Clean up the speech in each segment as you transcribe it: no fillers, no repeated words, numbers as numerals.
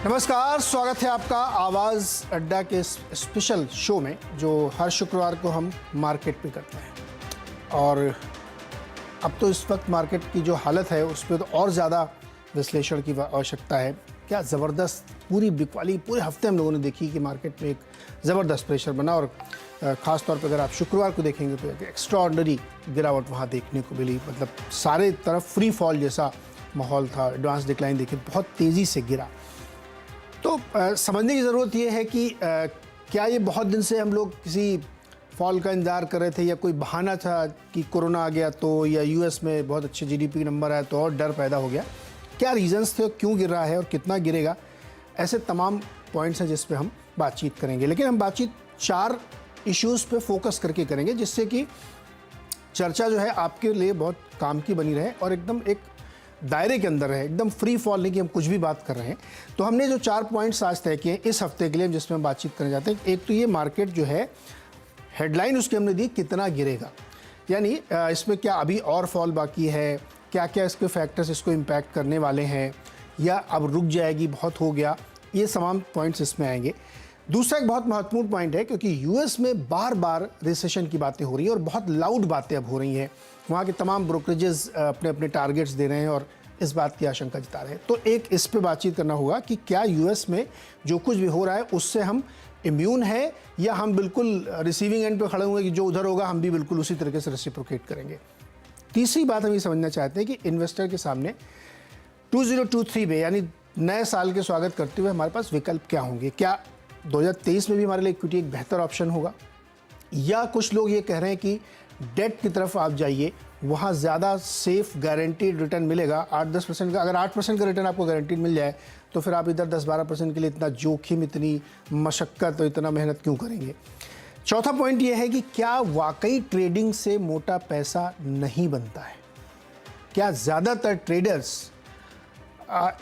नमस्कार, स्वागत है आपका आवाज़ अड्डा के स्पेशल शो में जो हर शुक्रवार को हम मार्केट पे करते हैं। और अब तो इस वक्त मार्केट की जो हालत है उस पर तो और ज़्यादा विश्लेषण की आवश्यकता है। क्या ज़बरदस्त पूरी बिकवाली पूरे हफ्ते हम लोगों ने देखी कि मार्केट में एक ज़बरदस्त प्रेशर बना और ख़ास तौर पर अगर आप शुक्रवार को देखेंगे तो एक एक्स्ट्राऑर्डिनरी गिरावट वहाँ देखने को मिली। मतलब सारे तरफ फ्री फॉल जैसा माहौल था, एडवांस डिक्लाइन देखिए बहुत तेज़ी से गिरा। तो समझने की ज़रूरत ये है कि क्या ये बहुत दिन से हम लोग किसी फॉल का इंतज़ार कर रहे थे या कोई बहाना था कि कोरोना आ गया तो, या यूएस में बहुत अच्छे जीडीपी नंबर आया तो और डर पैदा हो गया। क्या रीज़न्स थे, क्यों गिर रहा है और कितना गिरेगा, ऐसे तमाम पॉइंट्स हैं जिस पे हम बातचीत करेंगे। लेकिन हम बातचीत 4 इश्यूज़ पे फोकस करके करेंगे जिससे कि चर्चा जो है आपके लिए बहुत काम की बनी रहे और एकदम एक दायरे के अंदर है, एकदम फ्री फॉल नहीं कि हम कुछ भी बात कर रहे हैं। तो हमने जो 4 पॉइंट्स आज तय किए इस हफ्ते के लिए जिसमें हम बातचीत करने जाते हैं, एक तो ये मार्केट जो है हेडलाइन उसकी हमने दी कितना गिरेगा, यानी इसमें क्या अभी और फॉल बाकी है, क्या क्या इसके फैक्टर्स इसको इम्पैक्ट करने वाले हैं, या अब रुक जाएगी, बहुत हो गया, ये तमाम पॉइंट्स इसमें आएंगे। दूसरा एक बहुत महत्वपूर्ण पॉइंट है क्योंकि यूएस में बार बार रिसेशन की बातें हो रही हैं और बहुत लाउड बातें अब हो रही हैं। वहाँ के तमाम ब्रोकरेजेस अपने अपने टारगेट्स दे रहे हैं और इस बात की आशंका जता रहे हैं। तो एक इस पे बातचीत करना होगा कि क्या यूएस में जो कुछ भी हो रहा है उससे हम इम्यून है या हम बिल्कुल रिसीविंग एंड पे खड़े हुए कि जो उधर होगा हम भी बिल्कुल उसी तरीके से रेसिप्रोकेट करेंगे। तीसरी बात हम ये समझना चाहते हैं कि इन्वेस्टर के सामने 2023 में यानी नए साल के स्वागत करते हुए हमारे पास विकल्प क्या होंगे। क्या 2023 में भी हमारे लिए इक्विटी एक बेहतर ऑप्शन होगा, या कुछ लोग ये कह रहे हैं कि डेट की तरफ आप जाइए, वहाँ ज़्यादा सेफ गारंटीड रिटर्न मिलेगा 8-10% का। अगर 8% का रिटर्न आपको गारंटीड मिल जाए तो फिर आप इधर 10-12% के लिए इतना जोखिम, इतनी मशक्क़त और इतना मेहनत क्यों करेंगे। चौथा पॉइंट ये है कि क्या वाकई ट्रेडिंग से मोटा पैसा नहीं बनता है। क्या ज़्यादातर ट्रेडर्स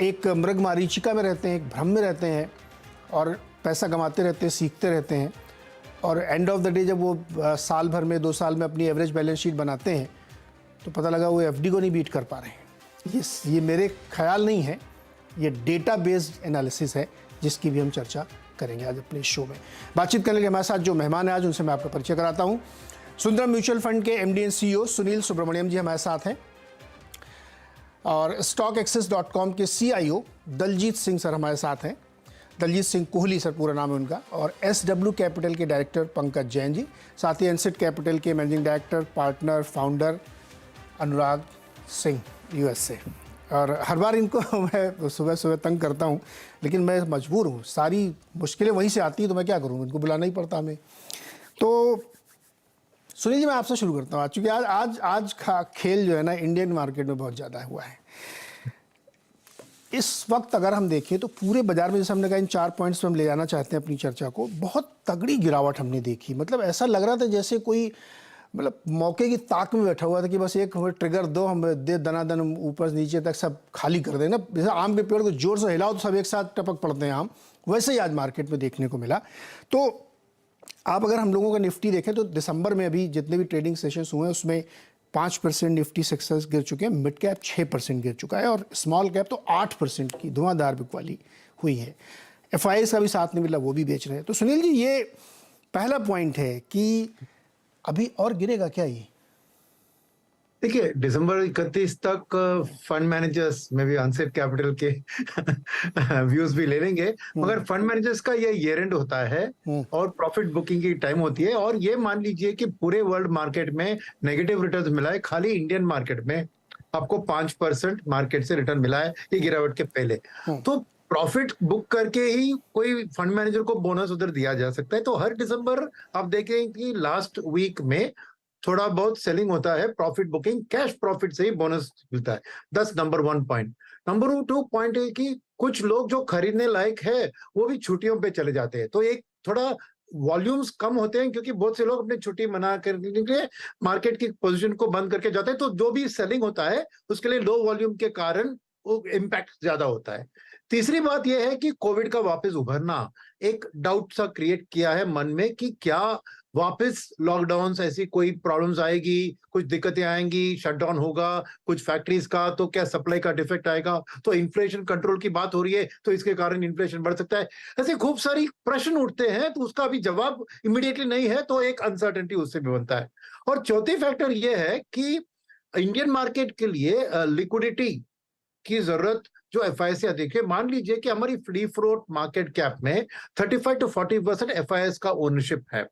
एक मृगमरीचिका में रहते हैं, एक भ्रम में रहते हैं और पैसा कमाते रहते हैं, सीखते रहते हैं, और एंड ऑफ द डे जब वो साल भर में 2 साल में अपनी एवरेज बैलेंस शीट बनाते हैं तो पता लगा वो एफडी को नहीं बीट कर पा रहे हैं। ये मेरे ख्याल नहीं है, ये डेटा बेस्ड एनालिसिस है जिसकी भी हम चर्चा करेंगे आज अपने शो में। बातचीत करने के हमारे साथ जो मेहमान हैं आज उनसे मैं आपका परिचय कराता हूँ। सुंदरम म्यूचुअल फंड के MD and CEO Sunil Subramaniam ji हमारे साथ हैं, और StockAccess.com के CIO दलजीत सिंह सर हमारे साथ हैं। दलजीत सिंह कोहली सर पूरा नाम है उनका। और SW कैपिटल के डायरेक्टर पंकज जैन जी, साथ ही एनसेट कैपिटल के managing director, partner, founder Anurag Singh US से। और हर बार इनको मैं सुबह सुबह तंग करता हूँ, लेकिन मैं मजबूर हूँ, सारी मुश्किलें वहीं से आती हैं तो मैं क्या करूँ, इनको बुलाना ही पड़ता हमें। तो सुनील जी मैं आपसे शुरू करता हूँ, चूँकि आज खेल जो है ना इंडियन मार्केट में बहुत ज़्यादा हुआ है इस वक्त। अगर हम देखें तो पूरे बाजार में, जैसे हमने कहा इन 4 पॉइंट्स पे हम ले जाना चाहते हैं अपनी चर्चा को, बहुत तगड़ी गिरावट हमने देखी। मतलब ऐसा लग रहा था जैसे कोई मौके की ताक में बैठा हुआ था कि बस एक ट्रिगर दो, हम दे दनादन ऊपर से नीचे तक सब खाली कर देना। जैसे आम के पेड़ को जोर से हिलाओ तो सब एक साथ टपक पड़ते हैं आम, वैसे ही आज मार्केट में देखने को मिला। तो आप अगर हम लोगों का निफ्टी देखें तो दिसंबर में अभी जितने भी ट्रेडिंग सेशंस हुए हैं उसमें 5% निफ्टी सक्सेस गिर चुके हैं, मिड कैप 6% गिर चुका है और स्मॉल कैप तो 8% की धुआंधार बिकवाली हुई है। FIs का भी साथ नहीं मिला, वो भी बेच रहे हैं। तो सुनील जी ये पहला पॉइंट है कि अभी और गिरेगा क्या ये? देखिए, दिसंबर 31 तक फंड मैनेजर्स में भी अनसेट कैपिटल के व्यूज भी ले लेंगे, मगर फंड मैनेजर्स का ये ईयर एंड होता है और प्रॉफिट बुकिंग की टाइम होती है। और ये मान लीजिए कि पूरे वर्ल्ड मार्केट में नेगेटिव रिटर्न मिला है, खाली इंडियन मार्केट में आपको 5% मार्केट से रिटर्न मिला है ये गिरावट के पहले। तो प्रॉफिट बुक करके ही कोई फंड मैनेजर को बोनस उधर दिया जा सकता है। तो हर दिसंबर आप देखें कि लास्ट वीक में थोड़ा बहुत सेलिंग होता है, प्रॉफिट बुकिंग, कैश प्रॉफिट से ही बोनस मिलता है। दस नंबर 1 पॉइंट। नंबर 2 पॉइंट है कि कुछ लोग जो खरीदने लायक है वो भी छुट्टियों पे चले जाते हैं, तो एक थोड़ा वॉल्यूम्स कम होते हैं क्योंकि बहुत से लोग अपनी छुट्टी मना करने के लिए मार्केट की पोजीशन को बंद करके जाते हैं। तो जो भी सेलिंग होता है उसके लिए लो वॉल्यूम के कारण वो इम्पैक्ट ज्यादा होता है। तीसरी बात यह है कि कोविड का वापस उभरना एक डाउट सा क्रिएट किया है मन में कि क्या वापस लॉकडाउन ऐसी कोई प्रॉब्लम्स आएगी, कुछ दिक्कतें आएंगी, शटडाउन होगा कुछ फैक्ट्रीज का, तो क्या सप्लाई का डिफेक्ट आएगा, तो इन्फ्लेशन कंट्रोल की बात हो रही है तो इसके कारण इन्फ्लेशन बढ़ सकता है। ऐसे खूब सारी प्रश्न उठते हैं, तो उसका अभी जवाब इमीडिएटली नहीं है, तो एक अनसर्टेनिटी उससे भी बनता है। और चौथी फैक्टर ये है कि इंडियन मार्केट के लिए लिक्विडिटी की जरूरत जो एफआईएस देखिए, मान लीजिए कि हमारी फ्री फ्लोट मार्केट कैप में 35 to 40% एफआईएस का ओनरशिप है,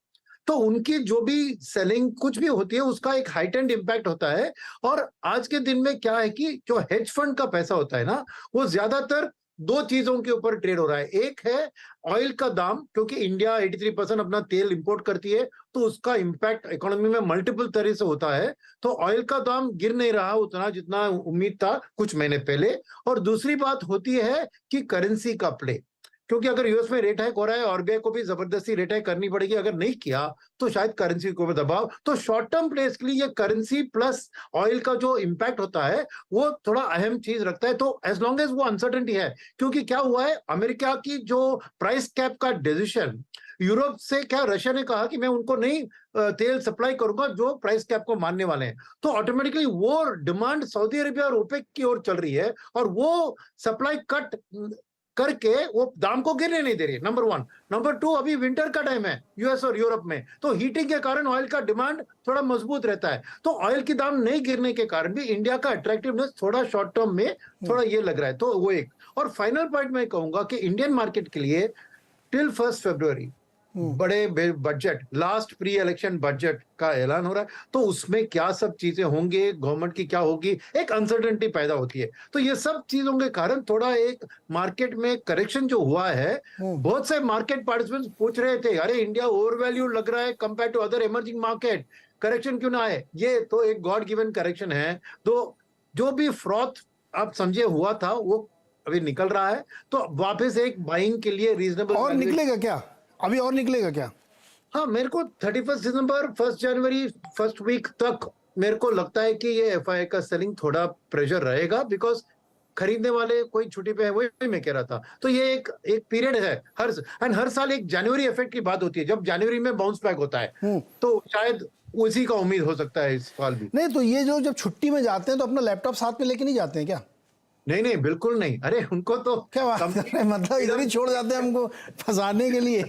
तो उनकी जो भी सेलिंग कुछ भी होती है उसका एक हाइटेंड इंपैक्ट होता है। और आज के दिन में क्या है कि जो हेज फंड का पैसा होता है ना, वो ज्यादातर दो चीजों के ऊपर ट्रेड हो रहा है। एक है ऑयल का दाम, क्योंकि इंडिया 83% अपना तेल इंपोर्ट करती है, तो उसका इंपैक्ट इकोनॉमी में मल्टीपल तरह से होता है। तो ऑयल का दाम गिर नहीं रहा उतना जितना उम्मीद था कुछ महीने पहले। और दूसरी बात होती है कि करेंसी का प्ले, क्योंकि अगर यूएस में रेट हाइक हो रहा है, आरबीआई को भी जबरदस्ती रेट हाइक करनी पड़ेगी, अगर नहीं किया तो शायद करेंसी को दबाव। तो शॉर्ट टर्म प्लेस के लिए ये करेंसी प्लस ऑयल का जो इंपैक्ट होता है वो थोड़ा अहम चीज रखता है। तो एज लॉन्ग एज वो अनसर्टेनिटी है, क्योंकि क्या हुआ है, अमेरिका की जो प्राइस कैप का डिसीजन, यूरोप से क्या रशिया ने कहा कि मैं उनको नहीं तेल सप्लाई करूंगा जो प्राइस कैप को मानने वाले हैं, तो ऑटोमेटिकली वो डिमांड सऊदी अरेबिया और ओपेक की ओर चल रही है, और वो सप्लाई कट करके वो दाम को गिरने नहीं दे रही है, नंबर वन। नंबर टू, अभी विंटर का टाइम है यूएस और यूरोप में, तो हीटिंग के कारण ऑयल का डिमांड थोड़ा मजबूत रहता है। तो ऑयल की दाम नहीं गिरने के कारण भी इंडिया का अट्रैक्टिवनेस थोड़ा शॉर्ट टर्म में थोड़ा ये लग रहा है। तो वो एक, और फाइनल पॉइंट मैं कहूंगा कि इंडियन मार्केट के लिए टिल 1 फरवरी बड़े budget, last pre election budget का ऐलान हो रहा है, तो उसमें क्या सब चीजें होंगे, गवर्नमेंट की क्या होगी, एक अनसर्टेनिटी पैदा होती है। तो ये सब चीजों के कारण थोड़ा एक मार्केट में करेक्शन जो हुआ है, बहुत से मार्केट पार्टिसिपेंट्स पूछ रहे थे, अरे इंडिया ओवरवैल्यू लग रहा है compare to other emerging market, correction क्यों ना आए? ये तो एक गॉड गिवन करेक्शन है। तो जो भी फ्रॉथ आप समझे हुआ था वो अभी निकल रहा है, तो वापस एक बाइंग के लिए रीजनेबल। और निकलेगा क्या अभी, और निकलेगा क्या? हाँ, मेरे को 31 दिसंबर 1 जनवरी फर्स्ट वीक तक मेरे को लगता है कि ये एफआई का सेलिंग थोड़ा प्रेशर रहेगा, बिकॉज खरीदने वाले कोई छुट्टी पे है, वही मैं कह रहा था। तो ये एक पीरियड है, हर साल एक जनवरी इफेक्ट की बात होती है, जब जनवरी में बाउंस बैक होता है, तो शायद उसी का उम्मीद हो सकता है इस साल भी। नहीं तो ये जो जब छुट्टी में जाते हैं तो अपना लैपटॉप साथ में लेके नहीं जाते हैं क्या? नहीं नहीं, बिल्कुल नहीं। अरे उनको तो क्या बात कर रहे हैं, मतलब इधर ही छोड़ जाते हैं हमको फंसाने के लिए।